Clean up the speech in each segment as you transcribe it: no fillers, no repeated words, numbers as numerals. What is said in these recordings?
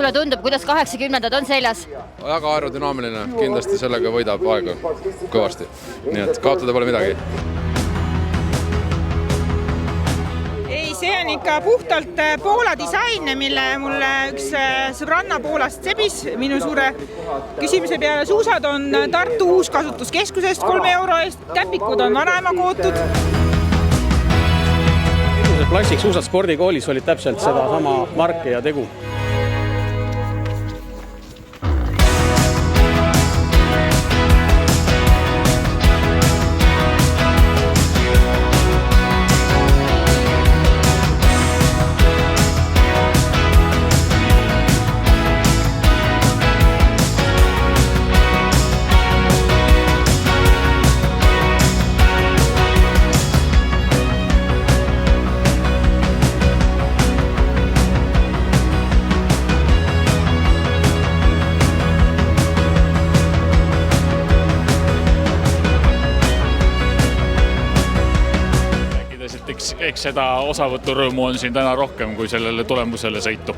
sulle tundub, kuidas 80-ndad on seljas? Väga aerodünaamiline, kindlasti sellega võidab aega kõvasti. Nii et kaotada pole midagi. Ei, see on ikka puhtalt Poola disain, mille mulle üks sõbranna Poolast sebis minu suure küsimuse peale. Suusad on Tartu uuskasutuskeskusest 3 euro eest, täpikud on vanaema kootud. Klassik suusad spordikoolis olid täpselt seda sama marke ja tegu. Eks seda osavõturõõmu on siin täna rohkem kui sellele tulemusele sõitu.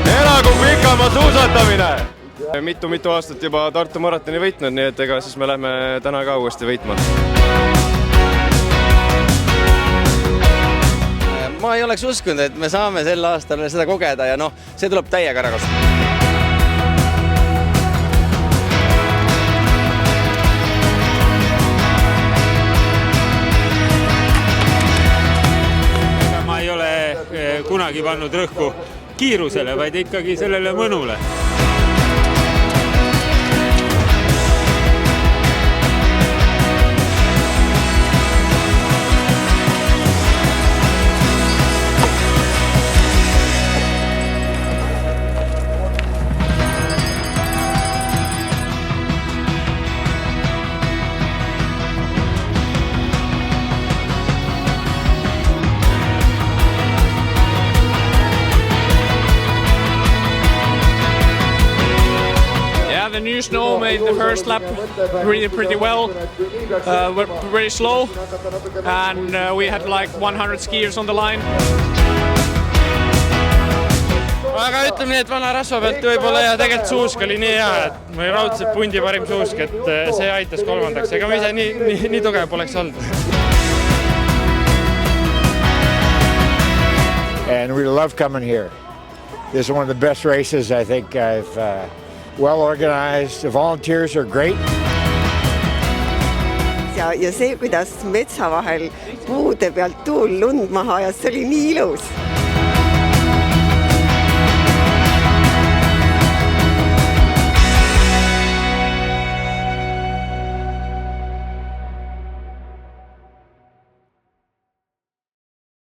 Elagu pikama suusatamine! Mitu aastat juba Tartu maratoni võitnud, nii et ega siis me lähme täna ka uuesti võitma. Ma ei oleks uskunud, et me saame sel aastal seda kogeda ja see tuleb täiega ära kasutada. Ma ei ole kunagi pannud rõhku kiirusele, vaid ikkagi sellele mõnule. The new snow made the first lap pretty well, very slow, and we had like 100 skiers on the line. Aga ütleme nii, et vana rasva pealt võib-olla ja tegelikult suusk oli nii hea, et või raudselt pundi parim suusk, et see aitas kolmandaks. Ega ma ise nii tugev poleks olnud. And we love coming here. This is one of the best races I think I've well organized. The volunteers are great. Ja see, kuidas metsa vahel puude pealt tuul lund maha ja see oli nii ilus.